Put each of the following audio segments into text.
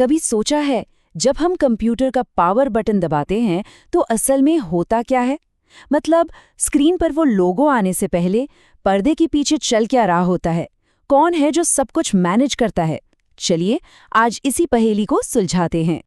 कभी सोचा है जब हम कंप्यूटर का पावर बटन दबाते हैं तो असल में होता क्या है? मतलब स्क्रीन पर वो लोगो आने से पहले पर्दे के पीछे चल क्या रहा होता है? कौन है जो सब कुछ मैनेज करता है? चलिए आज इसी पहेली को सुलझाते हैं।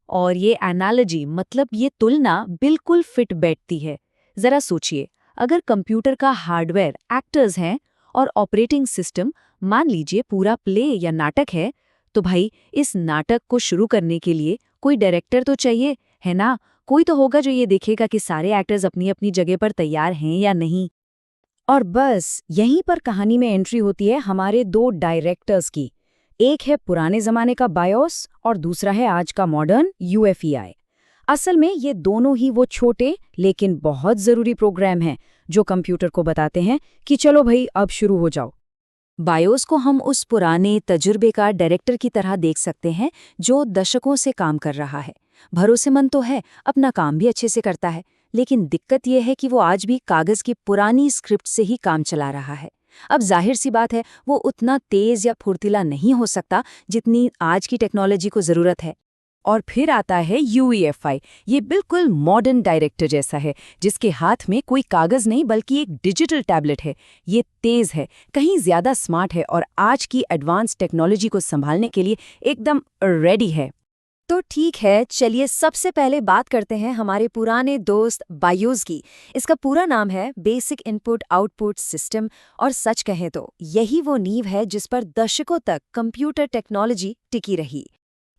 और ये एनालॉजी मतलब ये तुलना बिल्कुल फिट बैठती है। जरा सोचिए, अगर कंप्यूटर का हार्डवेयर एक्टर्स हैं और ऑपरेटिंग सिस्टम मान लीजिए पूरा प्ले या नाटक है, तो भाई इस नाटक को शुरू करने के लिए कोई डायरेक्टर तो चाहिए, है ना? कोई तो होगा जो ये देखेगा कि सारे एक्टर्स अपनी अपनी जगह पर तैयार हैं या नहीं। और बस यहीं पर कहानी में एंट्री होती है हमारे दो डायरेक्टर्स की। एक है पुराने जमाने का बायोस और दूसरा है आज का मॉडर्न यूएफआई। असल में ये दोनों ही वो छोटे लेकिन बहुत जरूरी प्रोग्राम हैं जो कंप्यूटर को बताते हैं कि चलो भाई अब शुरू हो जाओ। बायोस को हम उस पुराने तजुर्बेकार डायरेक्टर की तरह देख सकते हैं जो दशकों से काम कर रहा है। भरोसेमंद तो है, अपना काम भी अच्छे से करता है, लेकिन दिक्कत यह है कि वो आज भी कागज की पुरानी स्क्रिप्ट से ही काम चला रहा है। अब जाहिर सी बात है वो उतना तेज या फुर्तीला नहीं हो सकता जितनी आज की टेक्नोलॉजी को जरूरत है। और फिर आता है यूईएफआई। ये बिल्कुल मॉडर्न डायरेक्टर जैसा है, जिसके हाथ में कोई कागज नहीं बल्कि एक डिजिटल टैबलेट है। ये तेज है, कहीं ज्यादा स्मार्ट है और आज की एडवांस टेक्नोलॉजी को संभालने के लिए एकदम रेडी है। तो ठीक है, चलिए सबसे पहले बात करते हैं हमारे पुराने दोस्त बायोस की। इसका पूरा नाम है बेसिक इनपुट आउटपुट सिस्टम, और सच कहें तो यही वो नींव है जिस पर दशकों तक कंप्यूटर टेक्नोलॉजी टिकी रही।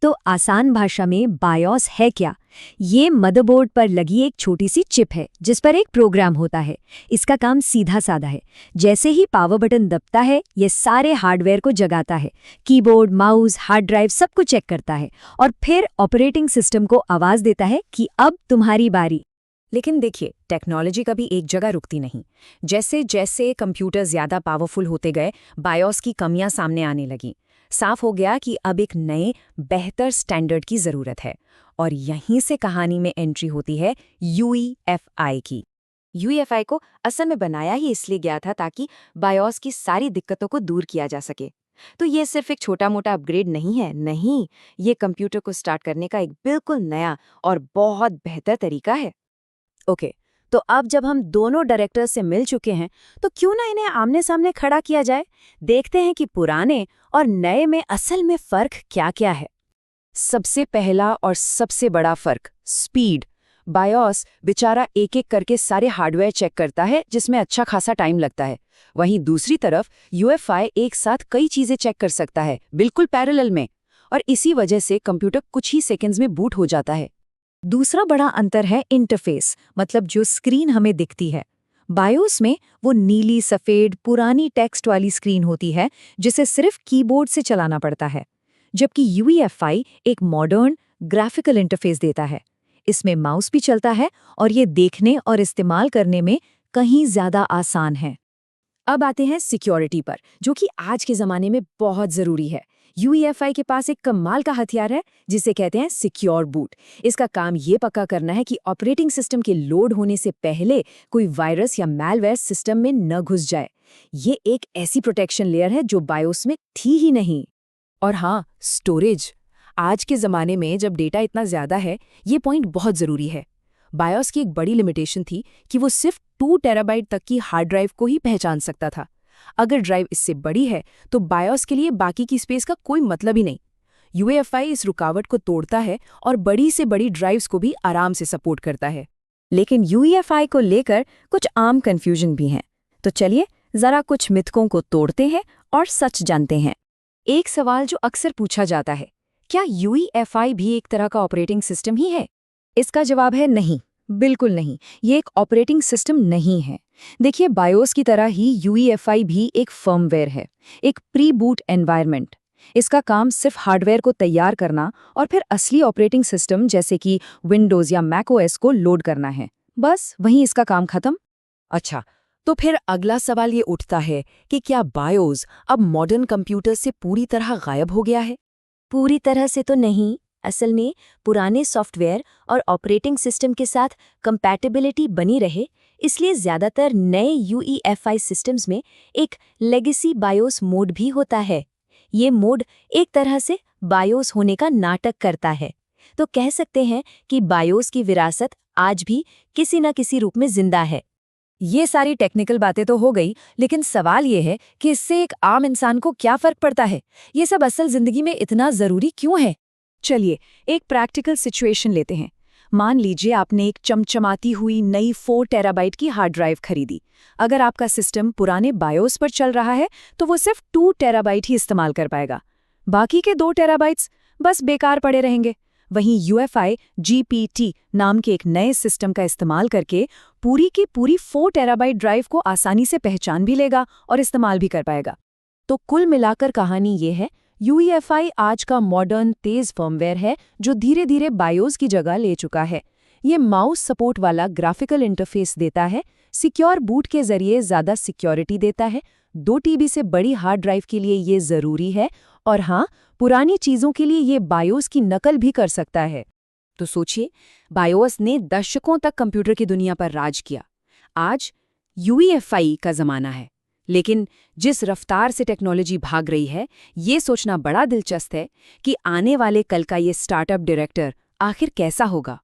तो आसान भाषा में बायोस है क्या? ये मदरबोर्ड पर लगी एक छोटी सी चिप है जिस पर एक प्रोग्राम होता है। इसका काम सीधा साधा है। जैसे ही पावर बटन दबता है, ये सारे हार्डवेयर को जगाता है। कीबोर्ड, माउस, हार्ड ड्राइव सब कुछ चेक करता है और फिर ऑपरेटिंग सिस्टम को आवाज देता है कि अब तुम्हारी बारी। लेकिन देखिए, टेक्नोलॉजी कभी एक जगह रुकती नहीं। जैसे जैसे कंप्यूटर ज्यादा पावरफुल होते गए, बायोस की कमियां सामने आने लगीं। साफ हो गया कि अब एक नए बेहतर स्टैंडर्ड की जरूरत है। और यहीं से कहानी में एंट्री होती है यूईएफआई की। यूईएफआई को असल में बनाया ही इसलिए गया था ताकि बायोस की सारी दिक्कतों को दूर किया जा सके। तो ये सिर्फ एक छोटा मोटा अपग्रेड नहीं है, नहीं, ये कंप्यूटर को स्टार्ट करने का एक बिल्कुल नया और बहुत बेहतर तरीका है। ओके, तो अब जब हम दोनों डायरेक्टर से मिल चुके हैं, तो क्यों ना इन्हें आमने सामने खड़ा किया जाए। देखते हैं कि पुराने और नए में असल में फर्क क्या-क्या है। सबसे पहला और सबसे बड़ा फर्क, स्पीड। बायोस बेचारा एक-एक करके सारे हार्डवेयर चेक करता है, जिसमें अच्छा खासा टाइम लगता है। वहीं दूसरी तरफ यूएफआई एक साथ कई चीजें चेक कर सकता है, बिल्कुल पैरेलल में, और इसी वजह से कंप्यूटर कुछ ही सेकंड्स में बूट हो जाता है। दूसरा बड़ा अंतर है इंटरफेस, मतलब जो स्क्रीन हमें दिखती है। बायोस में वो नीली सफेद पुरानी टेक्स्ट वाली स्क्रीन होती है जिसे सिर्फ कीबोर्ड से चलाना पड़ता है, जबकि यूईएफआई एक मॉडर्न ग्राफिकल इंटरफेस देता है। इसमें माउस भी चलता है और ये देखने और इस्तेमाल करने में कहीं ज्यादा आसान है। अब आते हैं सिक्योरिटी पर, जो कि आज के ज़माने में बहुत ज़रूरी है। यूईएफआई के पास एक कमाल का हथियार है जिसे कहते हैं सिक्योर बूट। इसका काम ये पक्का करना है कि ऑपरेटिंग सिस्टम के लोड होने से पहले कोई वायरस या मैलवेयर सिस्टम में न घुस जाए। ये एक ऐसी प्रोटेक्शन लेयर है जो बायोस में थी ही नहीं। और हाँ, स्टोरेज। आज के ज़माने में जब डेटा इतना ज़्यादा है, ये पॉइंट बहुत ज़रूरी है। बायोस की एक बड़ी लिमिटेशन थी कि वो सिर्फ 2 टेराबाइट तक की हार्ड ड्राइव को ही पहचान सकता था। अगर ड्राइव इससे बड़ी है तो बायोस के लिए बाकी की स्पेस का कोई मतलब ही नहीं। यूएफआई इस रुकावट को तोड़ता है और बड़ी से बड़ी ड्राइव्स को भी आराम से सपोर्ट करता है। लेकिन यूईएफआई को लेकर कुछ आम कंफ्यूजन भी हैं। तो चलिए जरा कुछ मिथकों को तोड़ते हैं और सच जानते हैं। एक सवाल जो अक्सर पूछा जाता है, क्या यूईएफआई भी एक तरह का ऑपरेटिंग सिस्टम ही है? इसका जवाब है नहीं, बिल्कुल नहीं। ये एक ऑपरेटिंग सिस्टम नहीं है। देखिए, बायोस की तरह ही यूईएफआई भी एक फर्मवेयर है, एक प्री बूट एनवायरनमेंट। इसका काम सिर्फ हार्डवेयर को तैयार करना और फिर असली ऑपरेटिंग सिस्टम जैसे कि विंडोज या मैकओएस को लोड करना है। बस वहीं इसका काम खत्म। अच्छा, तो फिर अगला सवाल ये उठता है कि क्या बायोस अब मॉडर्न कंप्यूटर से पूरी तरह गायब हो गया है? पूरी तरह से तो नहीं। असल में पुराने सॉफ्टवेयर और ऑपरेटिंग सिस्टम के साथ कंपैटिबिलिटी बनी रहे, इसलिए ज़्यादातर नए यूईएफआई सिस्टम्स में एक लेगेसी बायोस मोड भी होता है। ये मोड एक तरह से बायोस होने का नाटक करता है। तो कह सकते हैं कि बायोस की विरासत आज भी किसी न किसी रूप में जिंदा है। ये सारी टेक्निकल बातें तो हो गई, लेकिन सवाल ये है कि इससे एक आम इंसान को क्या फर्क पड़ता है? ये सब असल जिंदगी में इतना जरूरी क्यों है? चलिए, एक प्रैक्टिकल सिचुएशन लेते हैं। मान लीजिए आपने एक चमचमाती हुई नई 4 टेराबाइट की हार्ड ड्राइव खरीदी। अगर आपका सिस्टम पुराने बायोस पर चल रहा है, तो वो सिर्फ 2 टेराबाइट ही इस्तेमाल कर पाएगा। बाकी के 2 टेराबाइट्स बस बेकार पड़े रहेंगे। वहीं UEFI GPT नाम के एक नए सिस्टम का इस्तेमाल करके पूरी की पूरी 4 टेराबाइट ड्राइव को आसानी से पहचान भी लेगा और इस्तेमाल भी कर पाएगा। तो कुल मिलाकर कहानी ये है, UEFI आज का मॉडर्न तेज फर्मवेयर है जो धीरे धीरे बायोस की जगह ले चुका है। ये माउस सपोर्ट वाला ग्राफिकल इंटरफेस देता है, सिक्योर बूट के जरिए ज़्यादा सिक्योरिटी देता है, 2 TB से बड़ी हार्ड ड्राइव के लिए ये ज़रूरी है, और हाँ, पुरानी चीज़ों के लिए ये बायोस की नकल भी कर सकता है। तो सोचिए, बायोस ने दशकों तक कंप्यूटर की दुनिया पर राज किया। आज UEFI का ज़माना है, लेकिन जिस रफ्तार से टेक्नोलॉजी भाग रही है, ये सोचना बड़ा दिलचस्प है कि आने वाले कल का ये स्टार्टअप डायरेक्टर आखिर कैसा होगा।